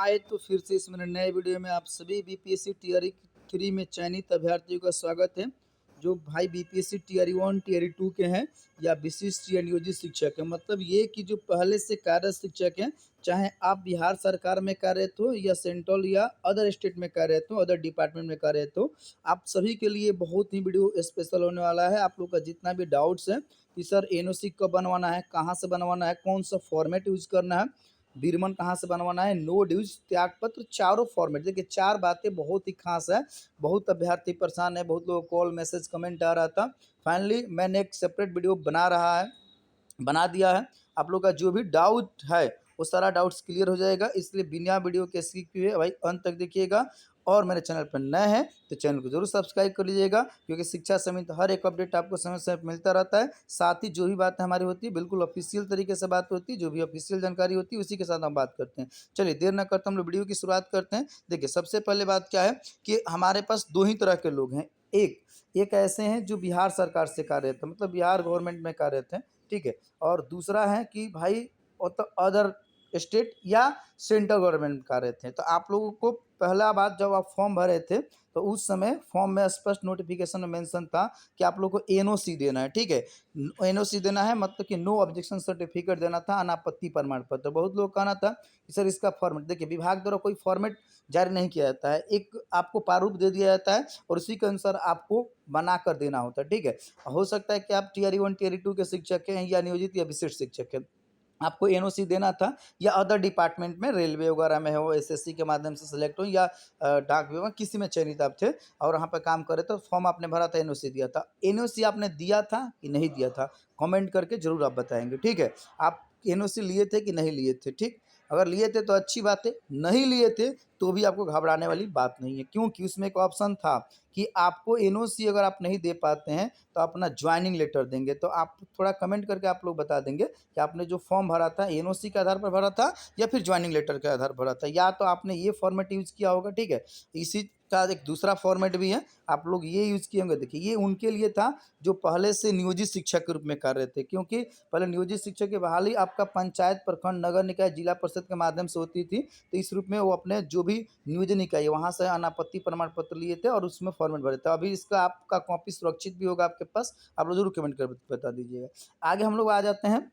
आए तो फिर से इस मेरे नए वीडियो में आप सभी बीपीएससी टीआरई 3 में चयनित अभ्यर्थियों का स्वागत है। जो भाई बीपीएससी टीआरई 1 टीआरई 2 के हैं या विशिष्ट या नियोजित शिक्षक हैं, मतलब ये कि जो पहले से कार्यरत शिक्षक हैं, चाहे आप बिहार सरकार में कार्यरत हो या सेंट्रल या अदर स्टेट में कार्यरत हो, अदर डिपार्टमेंट में कार्यरत हो, आप सभी के लिए बहुत ही वीडियो स्पेशल होने वाला है। आप लोग का जितना भी डाउट्स है कि सर एनओसी कब बनवाना है, कहाँ से बनवाना है, कौन सा फॉर्मेट यूज करना है, बीरमन कहाँ से बनवाना है, नो ड्यूज, त्यागपत्र, चारों फॉर्मेट। देखिए चार बातें बहुत ही खास है। बहुत अभ्यर्थी परेशान है, बहुत लोगों को कॉल मैसेज कमेंट आ रहा था। फाइनली मैंने एक सेपरेट वीडियो बना दिया है। आप लोग का जो भी डाउट है वो सारा डाउट्स क्लियर हो जाएगा, इसलिए बिना वीडियो के स्किप किए भाई अंत तक देखिएगा। और मेरे चैनल पर नए हैं तो चैनल को जरूर सब्सक्राइब कर लीजिएगा, क्योंकि शिक्षा समिति हर एक अपडेट आपको समय समय पर मिलता रहता है। साथ ही जो भी बातें हमारी होती है बिल्कुल ऑफिशियल तरीके से बात होती है, जो भी ऑफिशियल जानकारी होती है उसी के साथ हम बात करते हैं। चलिए देर न करते हम लोग वीडियो की शुरुआत करते हैं। देखिए सबसे पहले बात क्या है कि हमारे पास दो ही तरह के लोग हैं। एक ऐसे हैं जो बिहार सरकार से कार्यरत है, मतलब बिहार गवर्नमेंट में कार्यरत हैं, ठीक है। और दूसरा है कि भाई अदर स्टेट या सेंट्रल गवर्नमेंट का रहते हैं। तो आप लोगों को पहला बात, जब आप फॉर्म भरे थे तो उस समय फॉर्म में स्पष्ट नोटिफिकेशन में मेंशन था कि आप लोगों को एनओसी देना है, ठीक है। एनओसी देना है मतलब कि नो ऑब्जेक्शन सर्टिफिकेट देना था, अनापत्ति प्रमाण पत्र। बहुत लोग कहना था कि सर इसका फॉर्मेट, देखिए विभाग द्वारा कोई फॉर्मेट जारी नहीं किया जाता है, एक आपको प्रारूप दे दिया जाता है और उसी के अनुसार आपको बना कर देना होता है, ठीक है। हो सकता है कि आप टीआरई 1 टीआरई 2 के शिक्षक हैं या नियोजित या विशिष्ट शिक्षक हैं, आपको एनओसी देना था, या अदर डिपार्टमेंट में रेलवे वगैरह में हो, एसएससी के माध्यम से सेलेक्ट हो, या डाक विभाग किसी में चयनित आप थे और वहाँ पर काम करे तो फॉर्म आपने भरा था, एनओसी दिया था। एनओसी आपने दिया था कि नहीं दिया था, कमेंट करके जरूर आप बताएंगे, ठीक है। आप एनओसी लिए थे कि नहीं लिए थे, ठीक। अगर लिए थे तो अच्छी बात है, नहीं लिए थे तो भी आपको घबराने वाली बात नहीं है, क्योंकि उसमें एक ऑप्शन था कि आपको एनओसी अगर आप नहीं दे पाते हैं तो अपना ज्वाइनिंग लेटर देंगे। तो आप थोड़ा कमेंट करके आप लोग बता देंगे कि आपने जो फॉर्म भरा था एनओसी के आधार पर भरा था या फिर ज्वाइनिंग लेटर के आधार पर भरा था, या तो आपने ये फॉर्मेट यूज किया होगा, ठीक है। इसी का एक दूसरा फॉर्मेट भी है, आप लोग ये यूज किए होंगे। देखिए ये उनके लिए था जो पहले से नियोजित शिक्षक के रूप में कर रहे थे, क्योंकि पहले नियोजित शिक्षक की बहाली आपका पंचायत, प्रखंड, नगर निकाय, जिला परिषद के माध्यम से होती थी। तो इस रूप में वो अपने जो भी नियोजन इकाई वहाँ से अनापत्ति प्रमाण पत्र लिए थे और उसमें फॉर्मेट भरे थे। अभी इसका आपका कॉपी सुरक्षित भी होगा आपके पास, आप लोग जरूर कमेंट कर बता दीजिएगा। आगे हम लोग आ जाते हैं,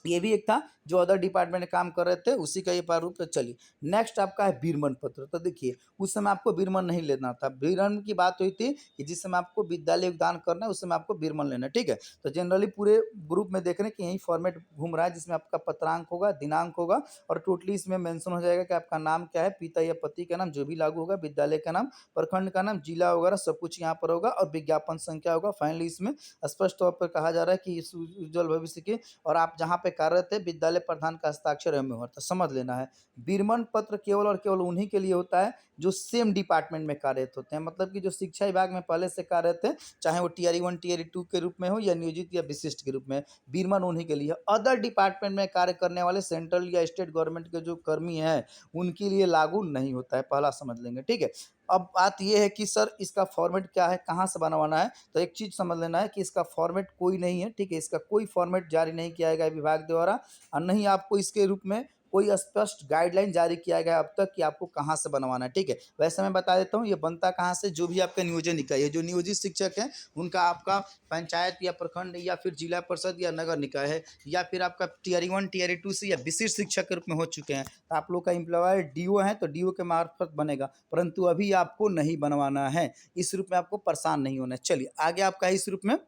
ये भी एक था जो अदर डिपार्टमेंट में काम कर रहे थे, उसी का ये प्रारूप है। चलिए नेक्स्ट आपका है बीरमन पत्र। तो देखिए उस समय आपको बीरमन नहीं लेना था, बीरमन की बात हुई थी कि जिस समय आपको विद्यालय योगदान करना है उस समय आपको बीरमन लेना है, ठीक है। तो जनरली पूरे ग्रुप में देख रहे हैं कि यही फॉर्मेट घूम रहा है, जिसमें आपका पत्रांक होगा, दिनांक होगा और टोटली इसमें मेंशन हो जाएगा कि आपका नाम क्या है, पिता या पति का नाम जो भी लागू होगा, विद्यालय का नाम, प्रखंड का नाम, जिला वगैरह सब कुछ यहाँ पर होगा और विज्ञापन संख्या होगा। फाइनली इसमें स्पष्ट तौर पर कहा जा रहा है कि इस उज्जवल भविष्य के और आप जहाँ पे कार्यरत है विद्यालय प्रधान का हस्ताक्षर एवं होता है, समझ लेना है। बीरमन पत्र केवल और केवल उन्हीं के लिए होता है जो सेम डिपार्टमेंट में कार्यरत होते हैं, मतलब कि जो शिक्षा विभाग में पहले से कार्यरत है, चाहे वो टीआरई 1 टीआरई 2 के रूप में हो या नियोजित या विशिष्ट के रूप में, बीरमन उन्हीं के लिए। अदर डिपार्टमेंट में कार्य करने वाले सेंट्रल या स्टेट गवर्नमेंट के जो कर्मी हैं उनके लिए लागू नहीं होता है, पहला समझ लेंगे, ठीक है। अब बात यह है कि सर इसका फॉर्मेट क्या है, कहाँ से बनवाना है। तो एक चीज़ समझ लेना है कि इसका फॉर्मेट कोई नहीं है, ठीक है। इसका कोई फॉर्मेट जारी नहीं किया गया विभाग द्वारा और नहीं आपको इसके रूप में कोई स्पष्ट गाइडलाइन जारी किया गया अब तक कि आपको कहाँ से बनवाना है, ठीक है। वैसे मैं बता देता हूँ ये बनता कहाँ से, जो भी आपका नियोजन इकाई है, जो नियोजित शिक्षक है उनका आपका पंचायत या प्रखंड या फिर जिला परिषद या नगर निकाय है, या फिर आपका टीआरई 1 टीआरई 2 से या विशिष्ट शिक्षक के रूप में हो चुके हैं, तो आप लोग का एम्प्लॉयर डीओ है तो डीओ के मार्फत बनेगा, परंतु अभी आपको नहीं बनवाना है। इस रूप में आपको परेशान नहीं होना है। चलिए आगे आपका इस रूप में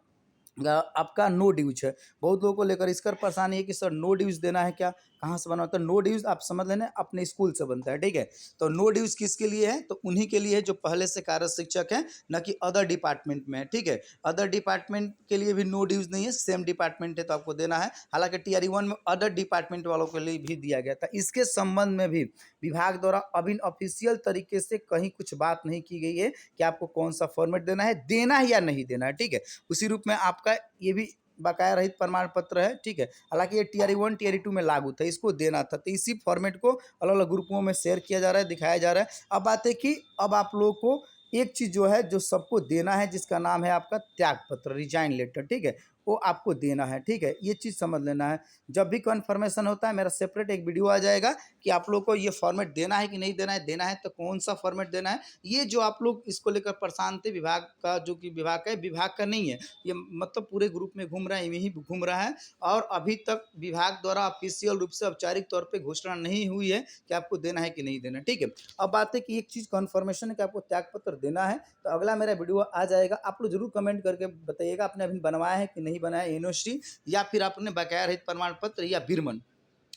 आपका नो ड्यूज है। बहुत लोगों को लेकर इसकर परेशानी है कि सर नो ड्यूज देना है क्या, कहाँ से बनवाता है। नो ड्यूज आप समझ लेना अपने स्कूल से बनता है, ठीक है। तो नो ड्यूज किसके लिए है, तो उन्हीं के लिए है जो पहले से कार्यरत शिक्षक हैं, न कि अदर डिपार्टमेंट में है, ठीक है। अदर डिपार्टमेंट के लिए भी नो ड्यूज नहीं है, सेम डिपार्टमेंट है तो आपको देना है। हालांकि टीआरई 1 में अदर डिपार्टमेंट वालों के लिए भी दिया गया था। इसके संबंध में भी विभाग द्वारा अभी ऑफिशियल तरीके से कहीं कुछ बात नहीं की गई है कि आपको कौन सा फॉर्मेट देना है या नहीं देना है, ठीक है। उसी रूप में आपका ये भी बकाया रहित प्रमाण पत्र है, ठीक है। हालांकि ये टीआरई 1 टीआरई 2 में लागू था, इसको देना था, तो इसी फॉर्मेट को अलग अलग ग्रुपों में शेयर किया जा रहा है, दिखाया जा रहा है। अब बात है कि अब आप लोगों को एक चीज़ जो है जो सबको देना है, जिसका नाम है आपका त्याग पत्र, रिजाइन लेटर, ठीक है। वो आपको देना है, ठीक है? ये चीज़ समझ लेना है। जब भी कन्फर्मेशन होता है मेरा सेपरेट एक वीडियो आ जाएगा कि आप लोग को ये फॉर्मेट देना है कि नहीं देना है तो कौन-सा फॉर्मेट देना है। ये जो आप लोग इसको लेकर परेशान थे विभाग का, जो कि विभाग का है, विभाग का नहीं है। ये मतलब पूरे ग्रुप में घूम रहा है, यूँ ही घूम रहा है और अभी तक विभाग द्वारा ऑफ़िशियल रूप से औपचारिक तौर पे घोषणा नहीं हुई है कि आपको देना है कि नहीं देना, ठीक है? अब बात है कि एक चीज़ कन्फर्मेशन है कि आपको त्यागपत्र देना है, तो अगला मेरा वीडियो आ जाएगा। आप लोग ज़रूर कमेंट करके बताइएगा आपने अभी बनवाया है कि नहीं बनाया एनओसी, या फिर आपने बकाया रहित प्रमाण पत्र या बिरमन।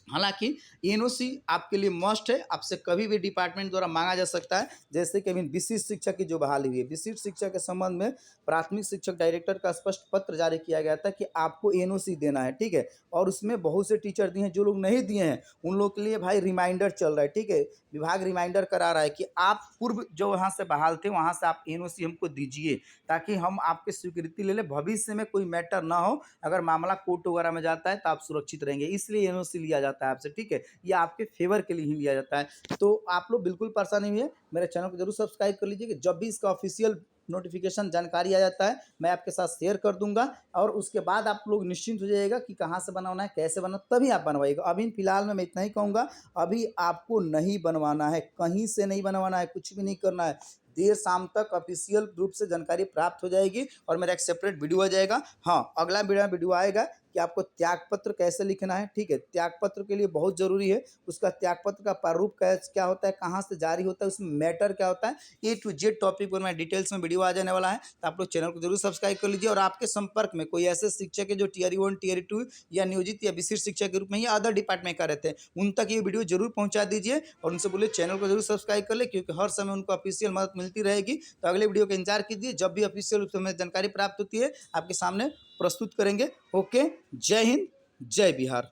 हालाँकि एनओसी आपके लिए मस्ट है, आपसे कभी भी डिपार्टमेंट द्वारा माँगा जा सकता है। जैसे कि अभी विशिष्ट शिक्षक की जो बहाली हुई है, विशिष्ट शिक्षक के संबंध में प्राथमिक शिक्षक डायरेक्टर का स्पष्ट पत्र जारी किया गया था कि आपको एनओसी देना है, ठीक है? और उसमें बहुत से टीचर दिए हैं, जो लोग नहीं दिए हैं, उन लोग के लिए भाई रिमाइंडर चल रहा है, ठीक है? विभाग रिमाइंडर करा रहा है कि आप पूर्व जो वहाँ से बहाल थे, वहाँ से आप एनओसी हमको दीजिए, ताकि हम आपकी स्वीकृति ले लें, भविष्य में कोई मैटर ना हो, अगर मामला कोर्ट वगैरह में जाता है तो आप सुरक्षित रहेंगे, इसलिए एनओसी लिया जाता है आपसे, ठीक है? ये आपके फेवर के लिए ही लिया जाता है। तो आप लोग बिल्कुल परेशान नहीं हुए, मेरे चैनल को जरूर सब्सक्राइब कर लीजिए कि जब भी इसका ऑफिशियल नोटिफिकेशन जानकारी आ जाता है मैं आपके साथ शेयर कर दूंगा, और उसके बाद आप लोग निश्चिंत हो जाइएगा कि कहाँ से बनवाना है, कैसे बनवाना, तभी आप बनवाइएगा। अभी फिलहाल में मैं इतना ही कहूँगा, अभी आपको नहीं बनवाना है, कहीं से नहीं बनवाना है, कुछ भी नहीं करना है। देर शाम तक ऑफिशियल रूप से जानकारी प्राप्त हो जाएगी और मेरा एक सेपरेट वीडियो आ जाएगा। हाँ, अगला वीडियो आएगा कि आपको त्यागपत्र कैसे लिखना है, ठीक है? त्यागपत्र के लिए बहुत ज़रूरी है, उसका त्यागपत्र का प्रारूप क्या होता है, कहाँ से जारी होता है, उसमें मैटर क्या होता है, ए टू जेड टॉपिक पर मैं डिटेल्स में वीडियो आ जाने वाला है। तो आप लोग चैनल को जरूर सब्सक्राइब कर लीजिए, और आपके संपर्क में कोई ऐसे शिक्षक है जो टियर 1 टियर 2 या नियोजित या विशिष्ट शिक्षक के रूप में या अदर डिपार्टमेंट कर रहे थे, उन तक ये वीडियो जरूर पहुंचा दीजिए और उनसे बोलिए चैनल को जरूर सब्सक्राइब कर ले, क्योंकि हर समय उनको ऑफिशियल मदद मिलती रहेगी। तो अगले वीडियो का इंतजार कीजिए, जब भी ऑफिशियल रूप से हमें जानकारी प्राप्त होती है आपके सामने प्रस्तुत करेंगे। ओके, जय हिंद, जय बिहार।